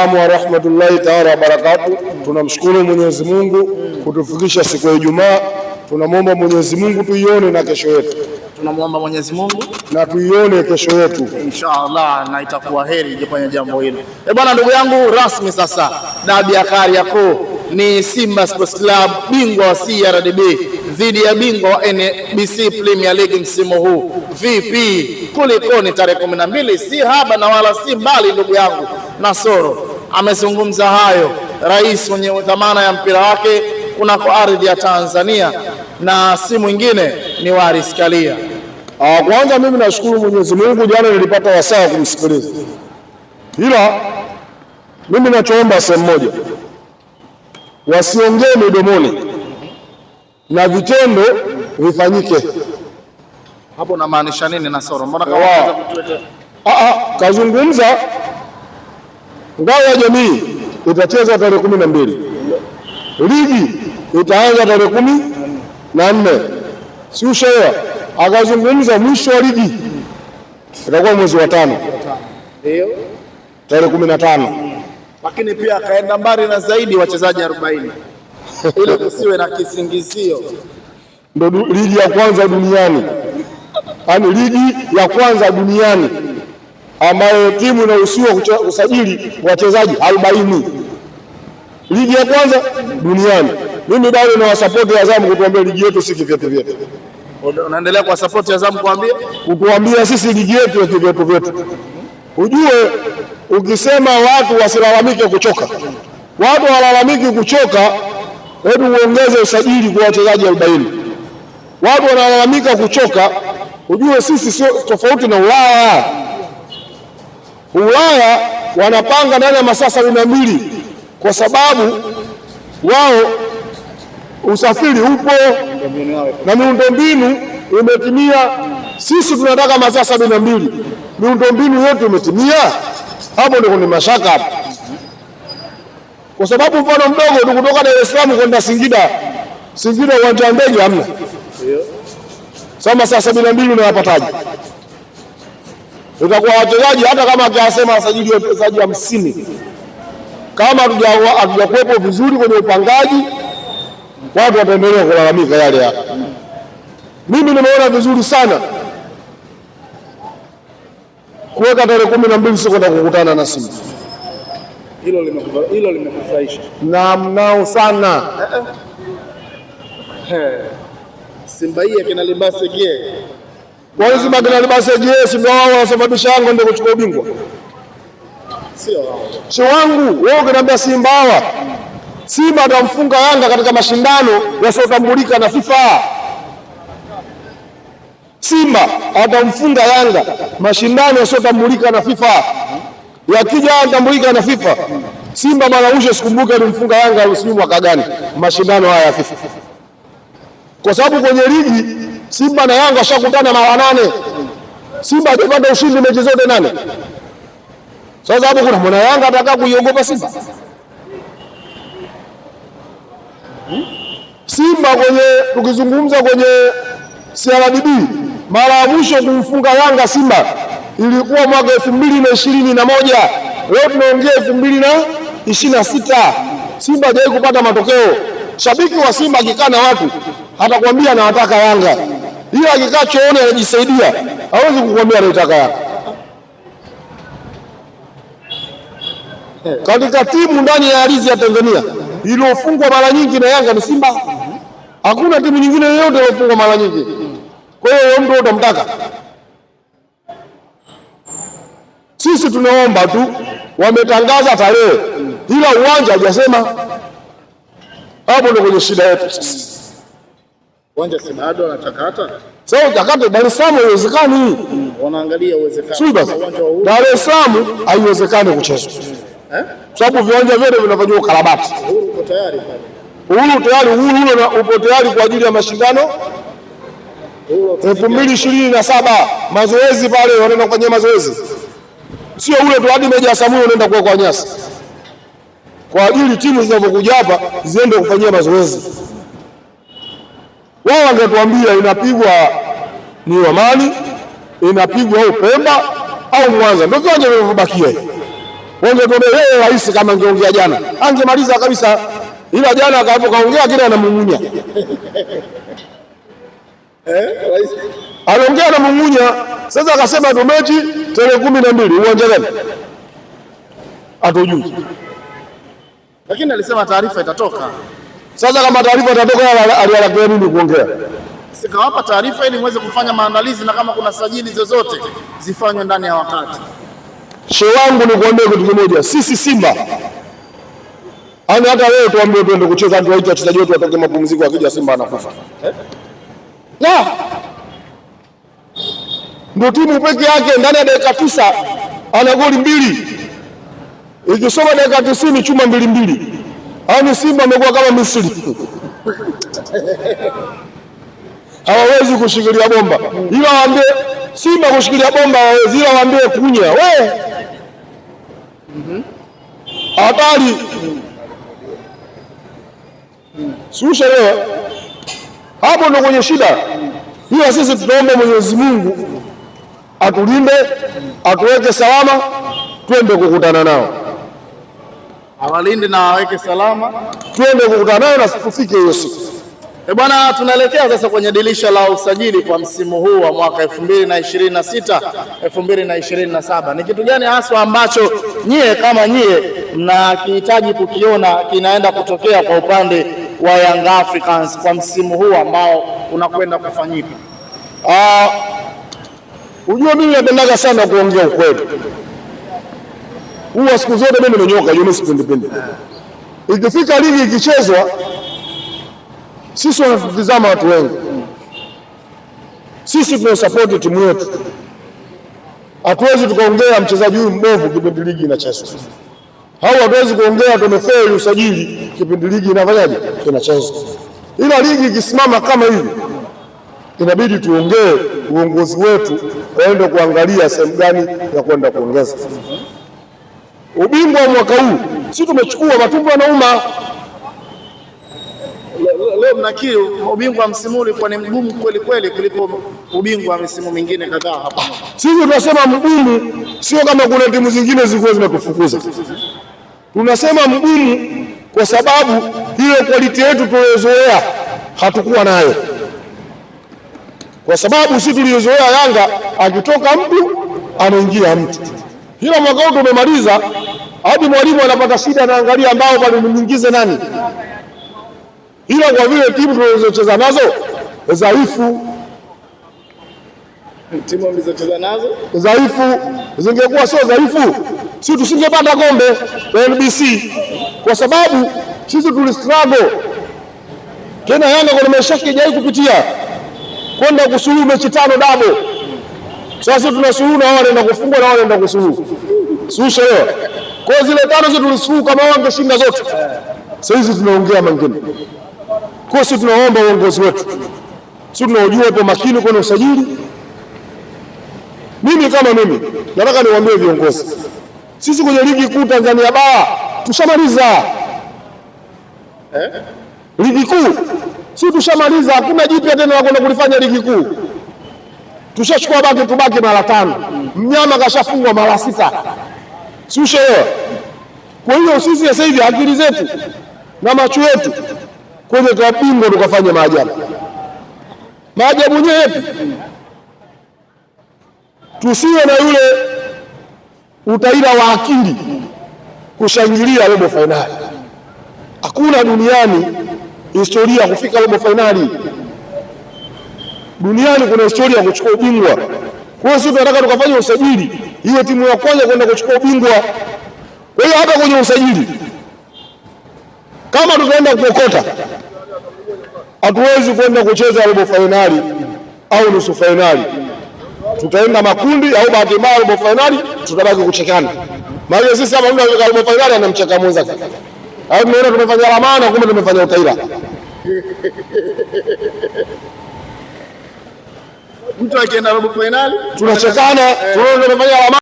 Assalamu wa rahmatullahi ta'ala wa barakatuh. Tunamshukuru Mwenyezi Mungu kutufikisha siku ya Ijumaa. Tunamwomba Mwenyezi Mungu tuione na kesho yetu. Tunamwomba Mwenyezi Mungu na tuione kesho yetu inshallah, na itakuwa heri kwenye jambo hilo. Bwana, ndugu yangu, rasmi sasa dabi ya Kariakoo ni Simba Sports Club, bingwa wa CRDB dhidi ya bingwa wa NBC Premier League msimu huu. Vipi, kulikoni? Tarehe 12 si haba na wala si mbali. Ndugu yangu Nasoro amezungumza hayo, rais mwenye dhamana ya mpira wake kunako ardhi ya Tanzania, na si mwingine ni Waris Karia. Kwanza mimi nashukuru Mwenyezi Mungu, jana nilipata wasaa kumsikiliza, ila mimi nachoomba sehemu moja, wasiongee midomoni na vitendo vifanyike. Hapo namaanisha nini Nasoro? Mbona kama unaweza kutueleza? Kazungumza ngao ya jamii itachezwa tarehe 12, ligi itaanza tarehe 14, si ushaelewa? Akazungumza mwisho wa ligi itakuwa mwezi wa 5, ndio tarehe 15. Lakini pia akaenda mbali na zaidi, wachezaji 40 ili kusiwe na kisingizio. Ndio ligi ya kwanza duniani, yaani ligi ya kwanza duniani ambayo timu inaruhusiwa kusajili wachezaji 40. Ligi ya kwanza duniani. Mimi bado na wasapoti Azam kutuambia ligi yetu si kivyetu vyetu. Unaendelea kwa support Azam kutuambia sisi ligi yetu ya kivyetu vyetu. Ujue ukisema watu wasilalamike kuchoka, watu walalamiki kuchoka, hebu uongeze usajili kwa wachezaji 40. Watu wanalalamika kuchoka, ujue sisi sio tofauti na Ulaya. Ulaya wanapanga ndani ya masaa 72 kwa sababu wao usafiri upo na miundombinu imetimia. Sisi tunataka masaa 72, miundombinu yetu imetimia. Hapo ndio kuna mashaka hapo, kwa sababu mfano mdogo tu kutoka Dar es Salaam kwenda Singida, uwanja wa ndege hamna. Sasa masaa 72 unayapataje? Itakuwa wachezaji hata kama akiasema wasajili wachezaji 50, kama hatujakuwepo vizuri kwenye upangaji, watu wataendelea kulalamika yale yale. Mimi nimeona vizuri sana kuweka tarehe 12 siku kwenda kukutana na Simba. Hilo limekufurahisha? Na mnao sana. Simba hii akina Libase je? Kwa hiyo Simba akina Libase je, Simba wao wanasababisha yangu ndio kuchukua ubingwa? Sio wangu. Wewe ukiniambia Simba hawa, Simba atamfunga Yanga katika mashindano yasiyotambulika na FIFA. Simba atamfunga Yanga mashindano yasiyotambulika na FIFA. Yakija yatambulika na FIFA, Simba mara mwisho sikumbuke alimfunga Yanga usiku mwaka gani mashindano haya ya FIFA. Kwa sababu kwenye ligi Simba na Yanga washakutana mara 8. Simba hajapata ushindi mechi zote 8. Sasa hapo kuna mwana Yanga ataka kuiogopa Simba? Simba tukizungumza kwenye CRDB mara ya mwisho kumfunga Yanga Simba ilikuwa mwaka 2021. Leo tunaongea 2026. Simba hajawahi kupata matokeo. Shabiki wa Simba akikaa na watu atakwambia anataka Yanga, ila akikaa chooni anajisaidia, hawezi kukwambia anataka Yanga. Katika timu ndani ya ardhi ya Tanzania iliyofungwa mara nyingi na Yanga ni Simba. Hakuna timu nyingine yoyote iliyofungwa mara nyingi. Kwa hiyo mtu utamtaka? Sisi tunaomba tu, wametangaza tarehe ila uwanja hajasema. Hapo ndio kwenye shida yetu sisi. Uwanja si bado anatakata. Sasa utakata Dar es Salaam haiwezekani. Wanaangalia uwezekano. Sio basi. Dar es Salaam haiwezekani kuchezwa. Sababu viwanja vyote vinafanywa ukarabati. Uhuru uko tayari pale. Uhuru upo tayari kwa ajili ya mashindano 2027. Mazoezi pale wanaenda kufanyia mazoezi. Sio ule tu hadi Meja Samuel unaenda kwa nyasi. Kwa ajili timu zinazokuja hapa ziende kufanyia mazoezi. Wao wangetuambia inapigwa ni Amani, inapigwa au Pemba au Mwanza, ndio viwanja vinavyobakia hivi. Wangetuambia yeye rais kama angeongea jana angemaliza kabisa, ila jana akaongea kile anamumunya rais aliongea anamumunya. Sasa akasema ndo mechi tarehe 12 uwanja gani hatujui, lakini alisema taarifa itatoka. Sasa kama taarifa itatoka alihalakea nini kuongea? Sikawapa taarifa ili muweze kufanya maandalizi, na kama kuna sajili zozote zifanywe ndani ya wakati. Shehe wangu ni kuambia kitu kimoja, sisi Simba hata wewe tuambie tuende kucheza, tuwaite wachezaji wetu watoke mapumziko, akija Simba anakufa la ndio timu peke yake ndani ya dakika 9 ana goli 2, ikisoma dakika 90 chuma 2. Yaani Simba amekuwa kama Misri hawawezi kushikilia bomba, ila waambie Simba kushikilia bomba hawawezi, ila waambie kunya we hatari. Susha leo hapo ndo kwenye shida hiyo. Sisi tunaomba Mwenyezi Mungu atulinde, atuweke salama, twende kukutana nao, awalinde na aweke salama, twende kukutana nao na tufike hiyo siku. Bwana, tunaelekea sasa kwenye dirisha la usajili kwa msimu huu wa mwaka 2026 2027. Ni kitu gani haswa ambacho nyie kama nyie mnakihitaji kukiona kinaenda kutokea kwa upande wa Young Africans kwa msimu huu ambao unakwenda kufanyika? Unajua mimi napendaga sana kuongea ukweli. Huwa siku zote mimi nimenyoka, hiyo sipendi. Ikifika ligi ikichezwa, sisi wanatutizama watu wengi. Sisi tunasupport timu yetu. Hatuwezi tukaongea mchezaji huyu mbovu kipindi ligi inachezwa. Hatuwezi kuongea tumefeli usajili kipindi ligi inafanyaje? Inachezwa. Ila ligi ikisimama kama hivi, inabidi tuongee, uongozi wetu waende kuangalia sehemu gani ya kwenda kuongeza. Ubingwa wa mwaka huu sisi tumechukua, matumbo yanauma. Leo mnakiri ubingwa wa msimu ulikuwa ni mgumu kweli kweli kuliko ubingwa wa misimu mingine kadhaa hapa. Sisi tunasema mgumu, sio kama kuna timu zingine zilikuwa zinatufukuza. Tunasema mgumu kwa sababu ile quality yetu tuliyozoea hatukuwa nayo. Kwa sababu sisi tuliyozoea Yanga akitoka mtu anaingia mtu. Kila mwaka huu tumemaliza hadi mwalimu anapata shida, anaangalia ambao bado nimuingize nani. Ila kwa vile timu tunazocheza nazo dhaifu, timu mlizocheza nazo dhaifu, zingekuwa sio dhaifu sisi tusingepata kombe la NBC, kwa sababu sisi tulistruggle. Tena Yanga kwa mashaki hajai kupitia kwenda kusuluhu mechi 5 double. Sasa tunasuluhu na wao wanaenda kufungwa na wao wanaenda kusuluhu. Susha leo. Kwa zile 5 zetu tulisuluhu kama wao wangeshinda zote. Sasa hizi tunaongea mengine. Kwa sisi tunaomba uongozi wetu, sisi tunaojua ipo makini kwenye usajili. Mimi kama mimi nataka niwaambie viongozi, sisi kwenye ligi kuu Tanzania bara tushamaliza. Ligi kuu sisi tushamaliza, hakuna jipya tena la kwenda kulifanya ligi kuu. Tushachukua tubaki mara 5. Mnyama kashafungwa mara 6. Si ushaelewa? Kwa hiyo sisi sasa hivi akili zetu na macho yetu kwenye kabingo tukafanya maajabu. Maajabu yenyewe yapi? Tusiwe na yule utaila wa akili kushangilia robo finali. Hakuna duniani historia kufika robo finali. Duniani kuna historia kuchukua ubingwa. Kwa hiyo sisi tunataka tukafanya usajili iwe timu ya kwanza kwenda kuchukua ubingwa. Kwa hiyo hata kwenye usajili kama tutaenda kuokota, hatuwezi kwenda kucheza robo finali au nusu finali. Tutaenda makundi au bahati mbaya robo finali tutabaki kuchekana. Maana sisi kama mtu anafika robo finali anamcheka mwenzake. Au tunaona tumefanya lamana kumbe tumefanya utaila. Mtu akienda robo finali tunachekana, tunaona tumefanya lamana.